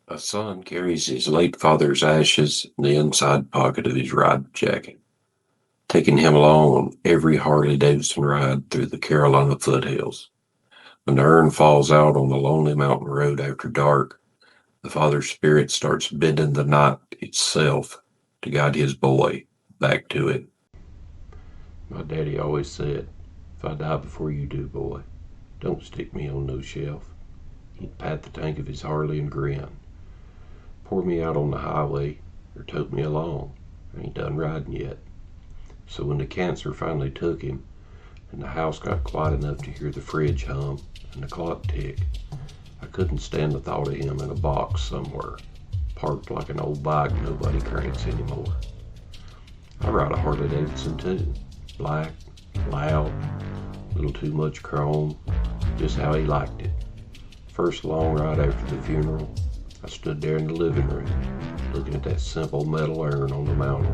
A son carries his late father's ashes in the inside pocket of his ride jacket, taking him along on every Harley-Davidson ride through the Carolina foothills. When the urn falls out on the lonely mountain road after dark, the father's spirit starts bending the night itself to guide his boy back to it. My daddy always said, "If I die before you do, boy, don't stick me on no shelf." He'd pat the tank of his Harley and grin. Pour me out on the highway or tote me along. I ain't done riding yet. So when the cancer finally took him and the house got quiet enough to hear the fridge hum and the clock tick, I couldn't stand the thought of him in a box somewhere, parked like an old bike nobody cranks anymore. I ride a Harley-Davidson too. Black, loud, a little too much chrome, just how he liked it. First long ride after the funeral, I stood there in the living room, looking at that simple metal urn on the mantel.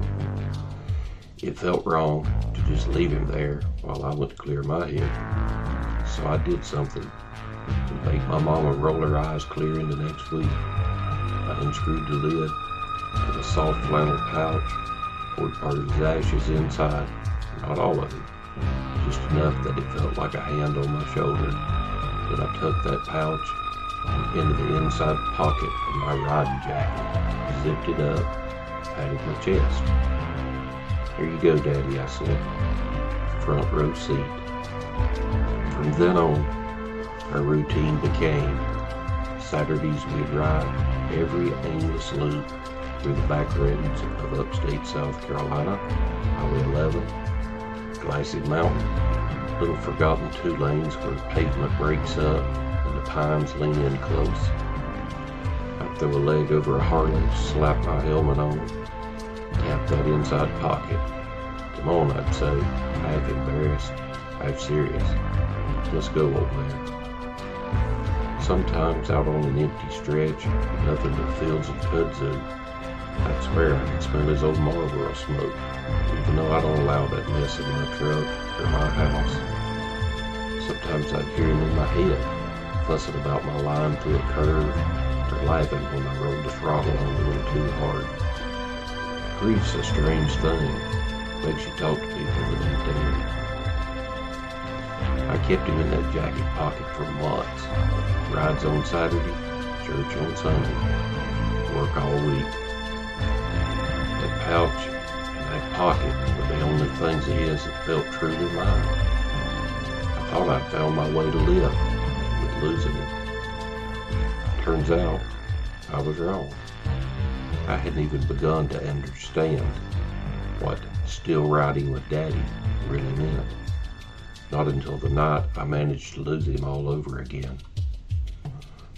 It felt wrong to just leave him there while I went to clear my head. So I did something to make my mama roll her eyes clear into next week. I unscrewed the lid, put a soft flannel pouch, poured part of his ashes inside, not all of it, just enough that it felt like a hand on my shoulder. Then I tucked that pouch into the inside pocket of my riding jacket, zipped it up, patted my chest. "Here you go, Daddy," I said. Front row seat. From then on, our routine became Saturdays we'd ride every aimless loop through the backroads of upstate South Carolina, Highway 11, Glassy Mountain, little forgotten two lanes where pavement breaks up and the pines lean in close. I'd throw a leg over a Harley, slap my helmet on, tap that inside pocket. "Come on," I'd say, half embarrassed, half serious. "Let's go, old man." Sometimes out on an empty stretch, nothing but fields of kudzu, I'd swear I could smell his old Marlboro smoke, even though I don't allow that mess in my truck or my house. Sometimes I'd hear him in my head, fussing about my line through a curve, or laughing when I rolled the throttle on a little too hard. Grief's a strange thing. Makes you talk to people that ain't there. I kept him in that jacket pocket for months. Rides on Saturday, church on Sunday, work all week. That pouch and that pocket were the only things of his that felt truly mine. I thought I'd found my way to live with losing him. Turns out, I was wrong. I hadn't even begun to understand what still riding with Daddy really meant. Not until the night I managed to lose him all over again.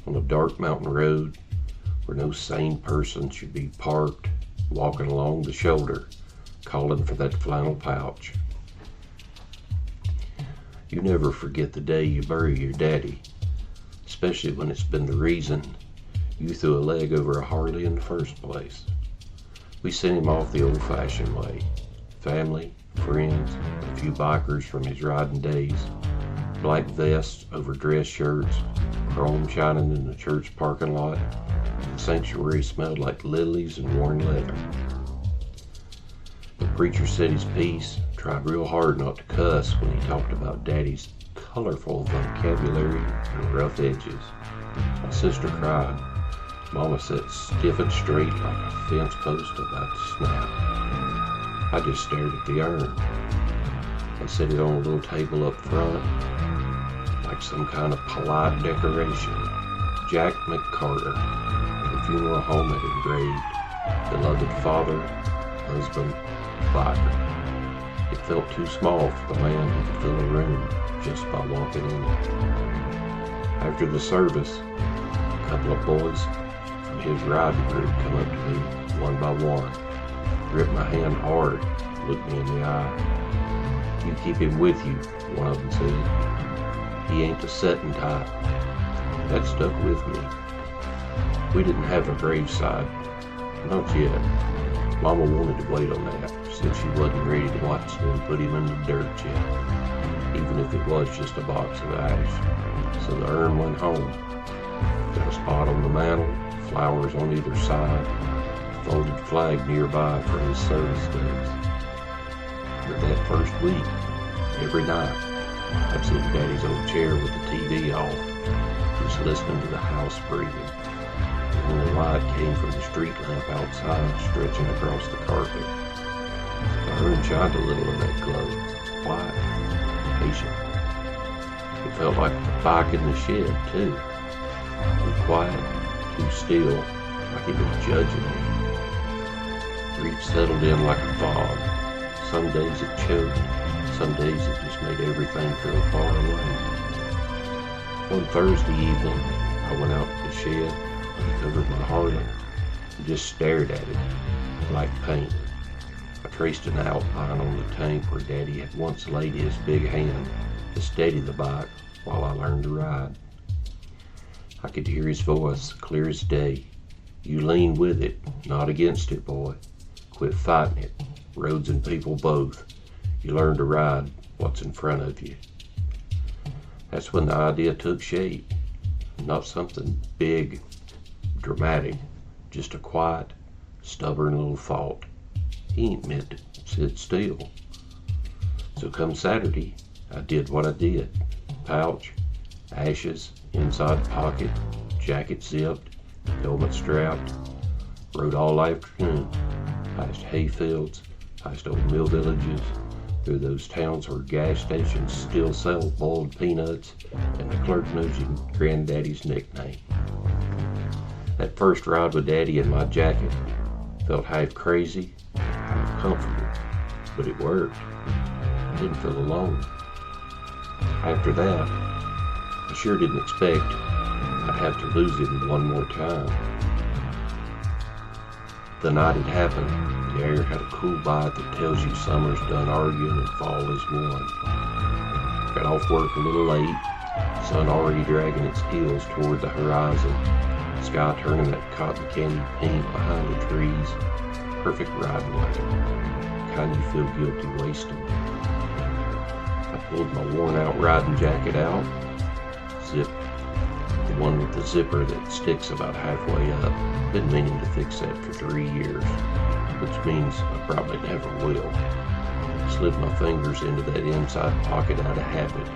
On a dark mountain road where no sane person should be parked, walking along the shoulder, calling for that flannel pouch. You never forget the day you bury your daddy, especially when it's been the reason you threw a leg over a Harley in the first place. We sent him off the old-fashioned way. Family, friends, a few bikers from his riding days, black vests over dress shirts, chrome shining in the church parking lot. The sanctuary smelled like lilies and worn leather. The preacher said his piece, tried real hard not to cuss when he talked about Daddy's colorful vocabulary and rough edges. My sister cried. Mama sat stiff and straight like a fence post about to snap. I just stared at the urn. I set it on a little table up front, like some kind of polite decoration. Jack McCarter, the funeral home had engraved, beloved father, husband, biker. It felt too small for the man who could fill a room just by walking in it. After the service, a couple of boys from his riding group come up to me one by one, gripped my hand hard, looked me in the eye. "You keep him with you," one of them said. "He ain't a setting type." That stuck with me. We didn't have a graveside, not yet. Mama wanted to wait on that, since she wasn't ready to watch them put him in the dirt yet, even if it was just a box of ash. So the urn went home. Got a spot on the mantle, flowers on either side, a folded flag nearby for his soda stubs. But that first week, every night, I'd sit in Daddy's old chair with the TV off, just listening to the house breathing. The only light came from the street lamp outside, stretching across the carpet. The room shined a little in that glow, quiet, patient. It felt like the bike in the shed, too. Too quiet, too still, like it was judging me. Grief settled in like a fog. Some days it choked, some days it just made everything feel far away. One Thursday evening, I went out to the shed, uncovered my Harley, and just stared at it, like paint. I traced an outline on the tank where Daddy had once laid his big hand to steady the bike while I learned to ride. I could hear his voice, clear as day. You lean with it, not against it, boy. Quit fighting it, roads and people both. You learn to ride what's in front of you. That's when the idea took shape. Not something big, dramatic, just a quiet, stubborn little thought. He ain't meant to sit still. So come Saturday, I did what I did. Pouch, ashes, inside pocket, jacket zipped, helmet strapped. Rode all afternoon, past hay fields, past old mill villages, through those towns where gas stations still sell boiled peanuts, and the clerk knows your granddaddy's nickname. That first ride with Daddy in my jacket felt half crazy, half comfortable, but it worked. I didn't feel alone. After that, I sure didn't expect I'd have to lose him one more time. The night it happened, the air had a cool bite that tells you summer's done arguing and fall is won. Got off work a little late, sun already dragging its heels toward the horizon, sky turning that cotton candy pink behind the trees. Perfect riding weather, kind you feel guilty wasting. I pulled my worn out riding jacket out, zipped, the one with the zipper that sticks about halfway up. Been meaning to fix that for 3 years, which means I probably never will. Slid my fingers into that inside pocket out of habit.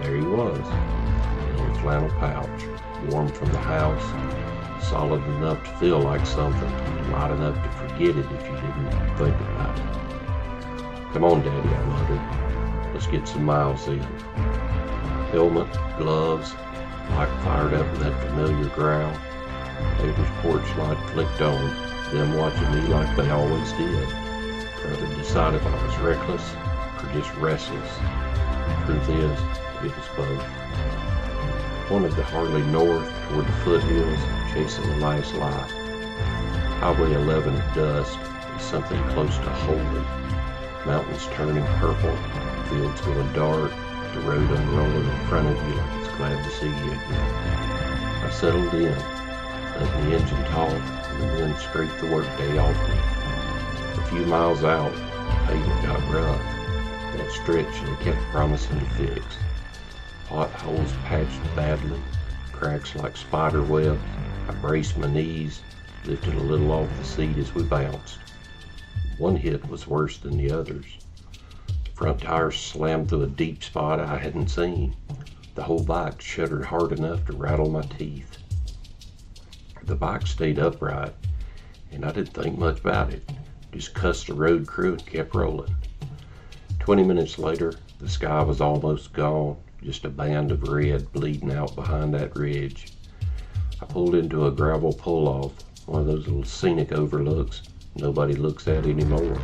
There he was, a little flannel pouch, warm from the house, solid enough to feel like something, light enough to forget it if you didn't think about it. Come on, Daddy, I muttered. Let's get some miles in. Helmet, gloves, bike fired up with that familiar growl. Neighbor's porch light flicked on, them watching me like they always did. Trying to decide if I was reckless or just restless. Truth is, it was both. Wanted to Harley north toward the foothills, chasing the last light. Highway 11 at dusk is something close to holy. Mountains turning purple, fields going dark, the road unrolling in front of you like it's glad to see you again. I settled in, letting the engine talk, and the wind scraped the workday off me. A few miles out, the pavement got rough. That stretch they kept promising to fix. Potholes patched badly, cracks like spider webs. I braced my knees, lifted a little off the seat as we bounced. One hit was worse than the others. The front tire slammed through a deep spot I hadn't seen. The whole bike shuddered hard enough to rattle my teeth. The bike stayed upright, and I didn't think much about it. Just cussed the road crew and kept rolling. 20 minutes later, the sky was almost gone, just a band of red bleeding out behind that ridge. I pulled into a gravel pull-off, one of those little scenic overlooks nobody looks at anymore.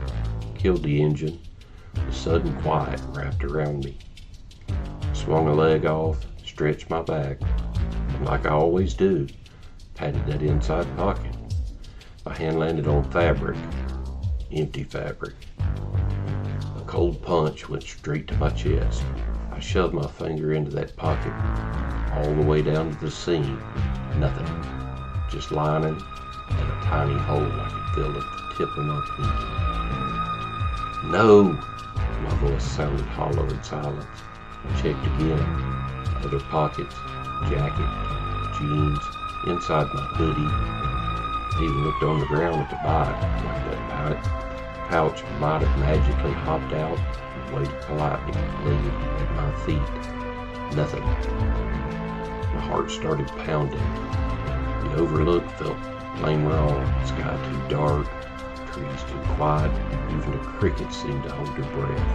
Killed the engine. A sudden quiet wrapped around me. Swung a leg off, stretched my back, and like I always do, patted that inside pocket. My hand landed on fabric, empty fabric. A cold punch went straight to my chest. I shoved my finger into that pocket, all the way down to the seam. Nothing, just lining and a tiny hole I could feel at the tip of my pinky. No! My voice sounded hollow in silence. I checked again. Other pockets, jacket, jeans, inside my hoodie. I even looked on the ground at the bike, like that pouch might have magically hopped out and waited politely to leave at my feet. Nothing. My heart started pounding. The overlook felt plain wrong. Sky too dark, trees too quiet, even the crickets seemed to hold their breath.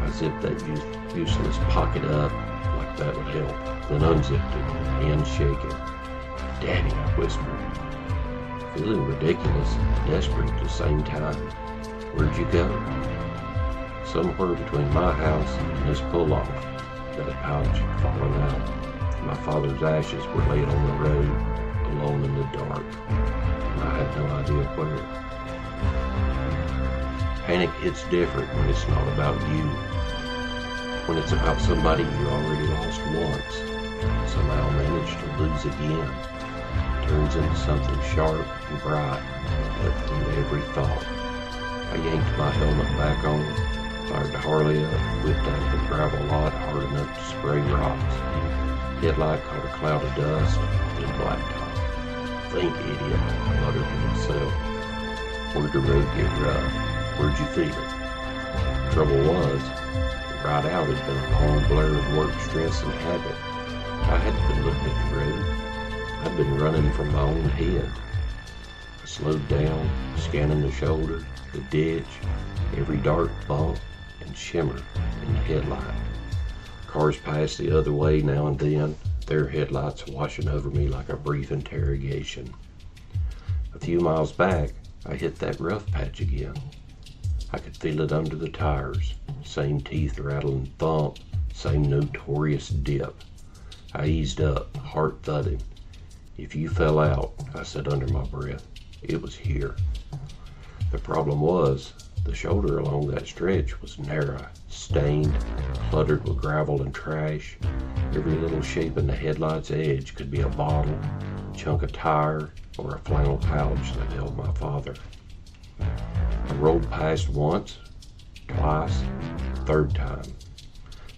I zipped that useless pocket up like that would help, then unzipped it, hands shaking. "Daddy," I whispered, feeling ridiculous and desperate at the same time. "Where'd you go?" Somewhere between my house and this pull-off, that pouch had fallen out. My father's ashes were laid on the road, alone in the dark, and I had no idea where. Panic hits different when it's not about you. When it's about somebody you already lost once, somehow managed to lose again, it turns into something sharp and bright that through every thought. I yanked my helmet back on, fired the Harley up, whipped out the gravel lot hard enough to spray rocks. Headlight caught a cloud of dust, then blacktop. "Think, idiot," I muttered to myself. "Where'd the road get rough? Where'd you feel it?" Trouble was, the ride out had been a long blur of work, stress, and habit. I hadn't been looking at the road. I'd been running from my own head. I slowed down, scanning the shoulder, the ditch, every dark bump and shimmer in the headlight. Cars passed the other way now and then, their headlights washing over me like a brief interrogation. A few miles back, I hit that rough patch again. I could feel it under the tires, same teeth rattling thump, same notorious dip. I eased up, heart thudding. "If you fell out," I said under my breath, "it was here." The problem was, the shoulder along that stretch was narrow, stained, cluttered with gravel and trash. Every little shape in the headlight's edge could be a bottle, a chunk of tire, or a flannel pouch that held my father. I rolled past once, twice, third time.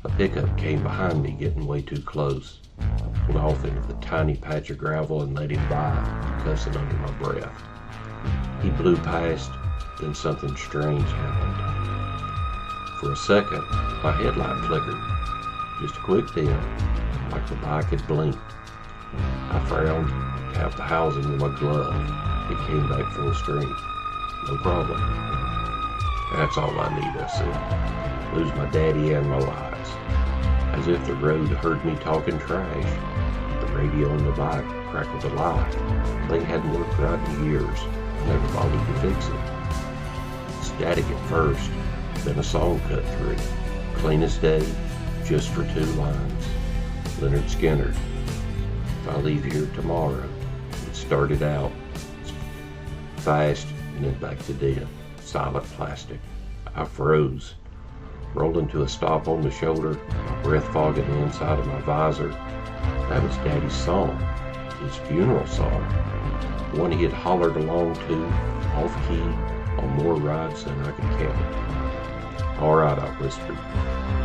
A pickup came behind me, getting way too close. I pulled off into the tiny patch of gravel and let him by, cussing under my breath. He blew past, then something strange happened. For a second, my headlight flickered. Just a quick dim, like the bike had blinked. I frowned, tapped the housing with my glove. It came back full strength. "No problem." "That's all I need," I said. "Lose my daddy and my lights." As if the road heard me talking trash. The radio on the bike crackled alive. Thing hadn't worked right in years. Never bothered to fix it. Static at first, then a song cut through. Clean as day, just for 2 lines. Leonard Skinner. "If I leave here tomorrow," it started out fast and then back to dead. Silent plastic. I froze. Rolled into a stop on the shoulder, my breath fogging the inside of my visor. That was Daddy's song, his funeral song. One he had hollered along to, off-key, on more rides than I could count. "All right," I whispered.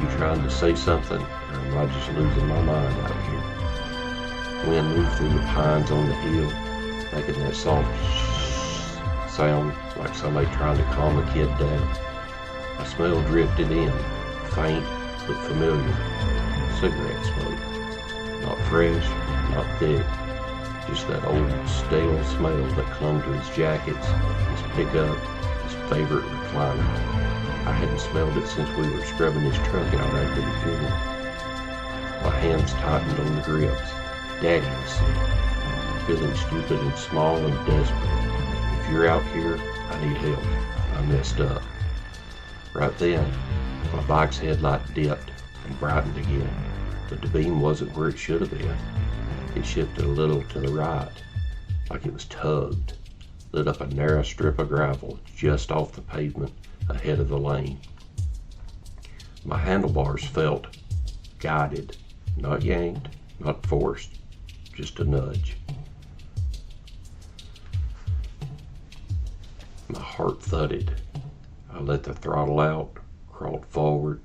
"You trying to say something, or am I just losing my mind out here?" Wind moved through the pines on the hill, making that soft shh sound like somebody trying to calm a kid down. A smell drifted in, faint but familiar. Cigarette smoke. Not fresh, not thick. Just that old stale smell that clung to his jackets, his pickup, his favorite recliner. I hadn't smelled it since we were scrubbing his truck out after the funeral. My hands tightened on the grips. "Daddy," I said, feeling stupid and small and desperate. "If you're out here, I need help. I messed up." Right then, my bike's headlight dipped and brightened again, but the beam wasn't where it should have been. It shifted a little to the right, like it was tugged, lit up a narrow strip of gravel just off the pavement ahead of the lane. My handlebars felt guided, not yanked, not forced, just a nudge. My heart thudded. I let the throttle out, crawled forward,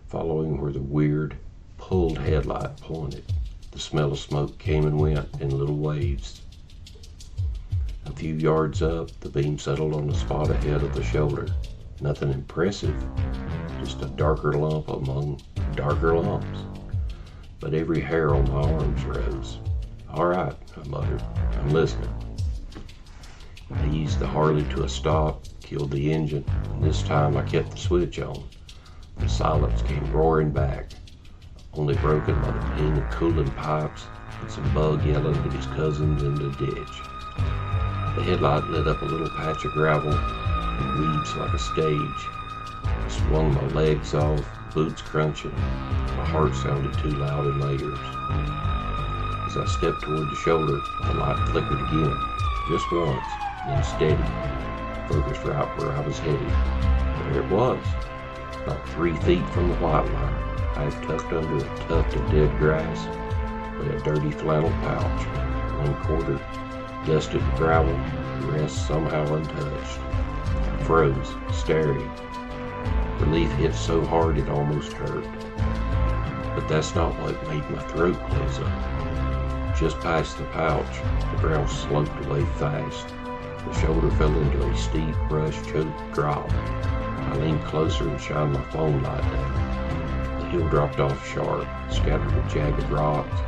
following where the weird, pulled headlight pointed. The smell of smoke came and went in little waves. A few yards up, the beam settled on the spot ahead of the shoulder. Nothing impressive, just a darker lump among darker lumps. But every hair on my arms rose. "All right," I muttered. "I'm listening." I eased the Harley to a stop, killed the engine, and this time I kept the switch on. The silence came roaring back, only broken by the ping of cooling pipes and some bug yelling at his cousins in the ditch. The headlight lit up a little patch of gravel and weeds like a stage. I swung my legs off, boots crunching. My heart sounded too loud in my ears. As I stepped toward the shoulder, the light flickered again, just once, then steady, focused right where I was headed. There it was, not 3 feet from the white line, half tucked under a tuft of dead grass, lay a dirty flannel pouch, 1/4 dusted with gravel, the rest somehow untouched. I froze, staring. Relief hit so hard it almost hurt. But that's not what made my throat close up. Just past the pouch, the ground sloped away fast. The shoulder fell into a steep, brush-choked drop. I leaned closer and shined my phone light down. The hill dropped off sharp, scattered with jagged rocks,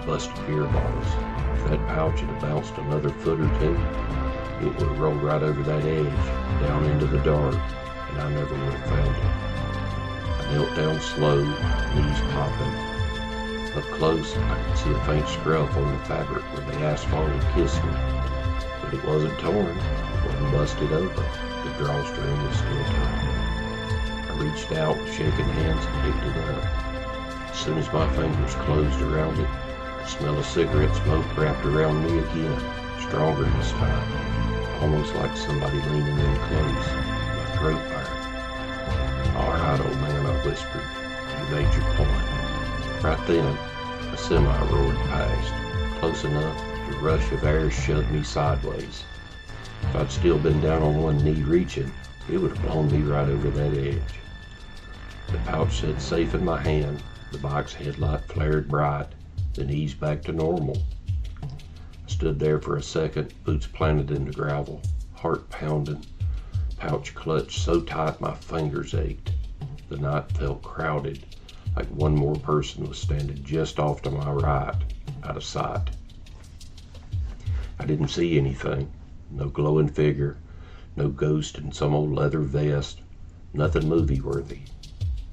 busted beer bottles. If that pouch had bounced another foot or two, it would have rolled right over that edge, down into the dark, and I never would have found it. I knelt down slow, knees popping. Up close, I could see a faint scruff on the fabric where the asphalt had kissed me. But it wasn't torn, it wasn't busted open. The drawstring was still tight. I reached out with shaking hands and picked it up. As soon as my fingers closed around it, the smell of cigarette smoke wrapped around me again, stronger this time, almost like somebody leaning in close. My throat burned. "All right, old man," I whispered. "You made your point." Right then, a semi roared past, close enough the rush of air shoved me sideways. If I'd still been down on one knee reaching, it would have blown me right over that edge. The pouch sat safe in my hand, the bike's headlight flared bright, then eased back to normal. I stood there for a second, boots planted in the gravel, heart pounding, pouch clutched so tight my fingers ached. The night felt crowded, like one more person was standing just off to my right, out of sight. I didn't see anything, no glowing figure, no ghost in some old leather vest, nothing movie-worthy,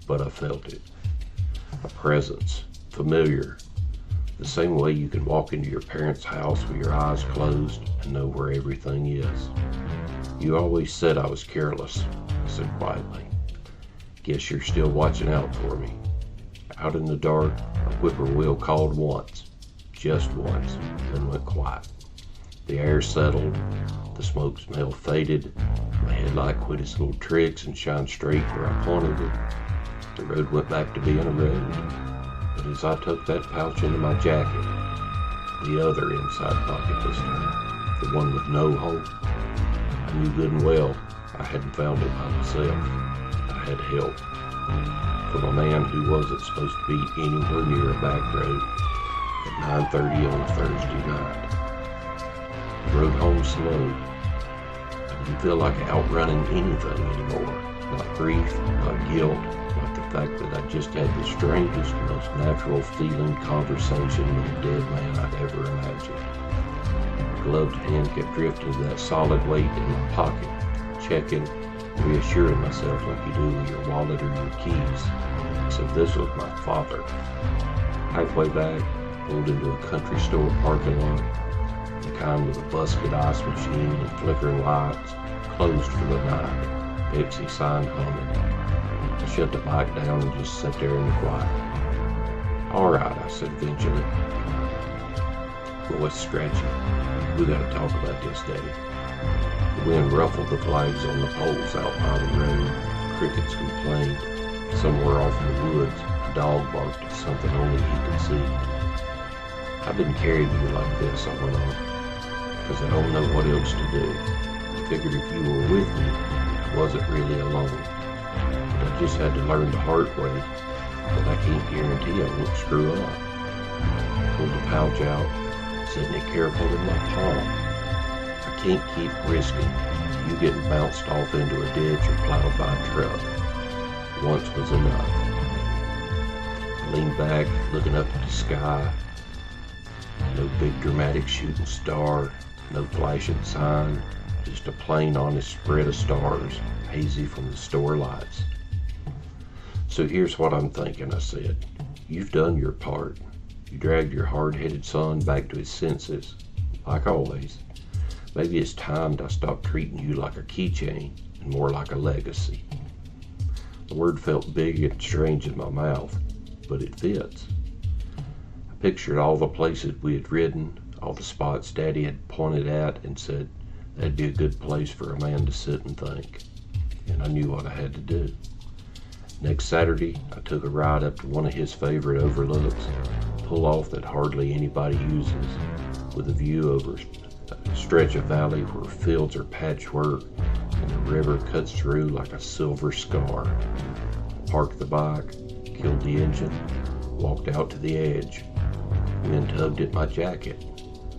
but I felt it. A presence, familiar, the same way you can walk into your parents' house with your eyes closed and know where everything is. "You always said I was careless," I said quietly. "Guess you're still watching out for me." Out in the dark, a whippoorwill called once, just once, then went quiet. The air settled, the smoke smell faded, my headlight quit its little tricks and shined straight where I pointed it. The road went back to being a road. But as I tucked that pouch into my jacket, the other inside pocket this time, the one with no hole, I knew good and well I hadn't found it by myself. I had help from a man who wasn't supposed to be anywhere near a back road at 9:30 on a Thursday night. I rode home slow. I didn't feel like outrunning anything anymore. Not grief, not guilt, not the fact that I just had the strangest, most natural feeling conversation with a dead man I'd ever imagined. My gloved hand kept drifting to that solid weight in my pocket, checking, reassuring myself like you do with your wallet or your keys. So this was my father. Halfway back, pulled into a country store parking lot, the kind with a busted ice machine and flickering lights, closed for the night, Pepsi sign humming. I shut the bike down and just sat there in the quiet. "All right," I said eventually. Voice scratchy. "We gotta talk about this, Daddy." The wind ruffled the flags on the poles out by the road. Crickets complained. Somewhere off in the woods, a dog barked at something only he could see. "I've been carrying you like this," I went on, "because I don't know what else to do. I figured if you were with me, I wasn't really alone. But I just had to learn the hard way that I can't guarantee I won't screw up. Pulled the pouch out, setting it careful in my palm. I can't keep risking you getting bounced off into a ditch or plowed by a truck. Once was enough. I leaned back, looking up at the sky. No big dramatic shooting star, no flashing sign, just a plain honest spread of stars, hazy from the store lights. So here's what I'm thinking, I said. You've done your part. You dragged your hard-headed son back to his senses, like always. Maybe it's time I stopped treating you like a keychain and more like a legacy. The word felt big and strange in my mouth, but it fits. I pictured all the places we had ridden, all the spots Daddy had pointed at and said that'd be a good place for a man to sit and think. And I knew what I had to do. Next Saturday, I took a ride up to one of his favorite overlooks, pull off that hardly anybody uses, with a view over a stretch of valley where fields are patchwork and the river cuts through like a silver scar. Parked the bike, killed the engine, walked out to the edge, wind tugged at my jacket.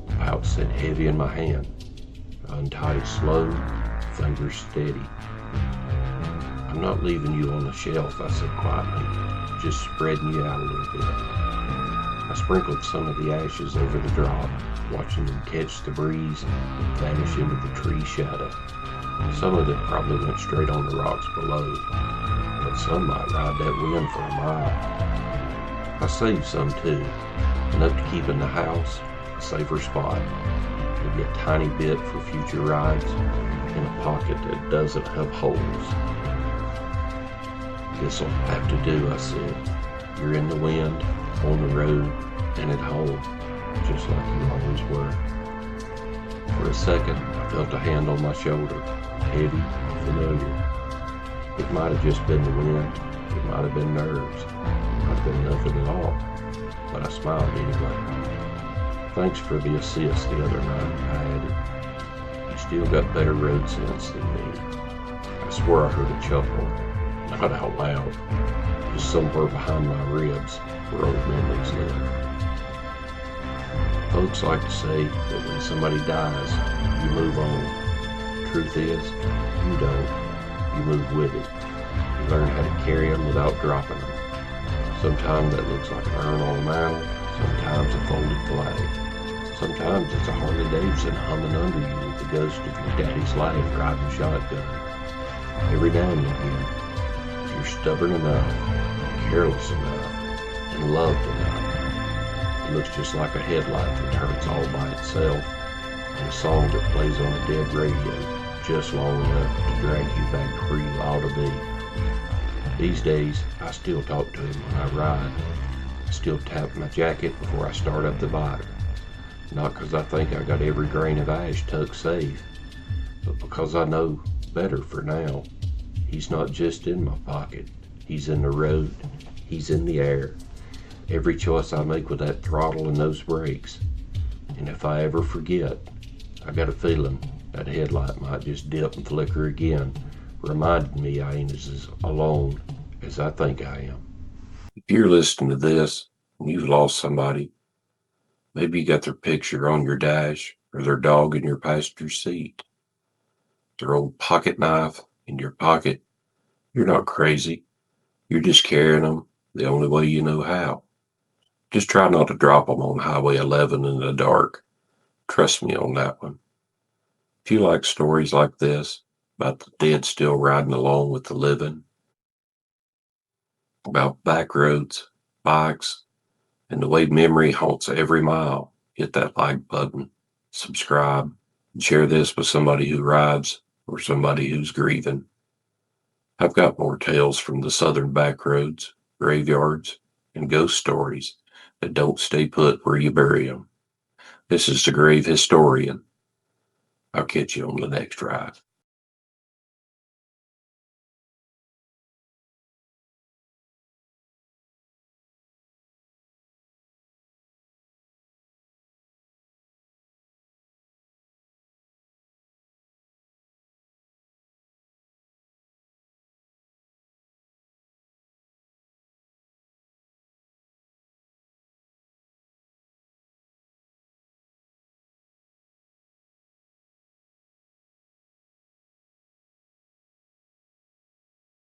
The pouch sat heavy in my hand. I untied it slow, fingers steady. I'm not leaving you on the shelf, I said quietly, just spreading you out a little bit. I sprinkled some of the ashes over the drop, watching them catch the breeze and vanish into the tree shadow. Some of it probably went straight on the rocks below, but some might ride that wind for a mile. I saved some too, enough to keep in the house, a safer spot, maybe a tiny bit for future rides, in a pocket that doesn't have holes. This'll have to do, I said. You're in the wind, on the road, and at home, just like you always were. For a second, I felt a hand on my shoulder, heavy, familiar. It might have just been the wind, it might have been nerves, it might have been nothing at all, but I smiled anyway. Thanks for the assist the other night, I added. You still got better road sense than me. I swore I heard a chuckle, not out loud, just somewhere behind my ribs where old memories live. Folks like to say that when somebody dies, you move on. Truth is, you don't. You move with it. You learn how to carry them without dropping them. Sometimes that looks like an urn on a mantle, sometimes a folded flag. Sometimes it's a Harley-Davidson humming under you with the ghost of your daddy's life driving shotgun. Every now and again, if you're stubborn enough, careless enough, and loved enough, it looks just like a headlight that turns all by itself, and a song that plays on a dead radio just long enough to drag you back to where you ought to be. These days, I still talk to him when I ride. I still tap my jacket before I start up the bike. Not because I think I got every grain of ash tucked safe, but because I know better for now. He's not just in my pocket. He's in the road. He's in the air. Every choice I make with that throttle and those brakes. And if I ever forget, I got a feeling that headlight might just dip and flicker again, reminding me I ain't as alone as I think I am. If you're listening to this and you've lost somebody, maybe you got their picture on your dash or their dog in your passenger seat, their old pocket knife in your pocket. You're not crazy. You're just carrying them the only way you know how. Just try not to drop them on Highway 11 in the dark. Trust me on that one. If you like stories like this, about the dead still riding along with the living, about back roads, bikes, and the way memory haunts every mile, hit that like button, subscribe, and share this with somebody who rides or somebody who's grieving. I've got more tales from the southern back roads, graveyards, and ghost stories that don't stay put where you bury them. This is the Grave Historian. I'll catch you on the next ride.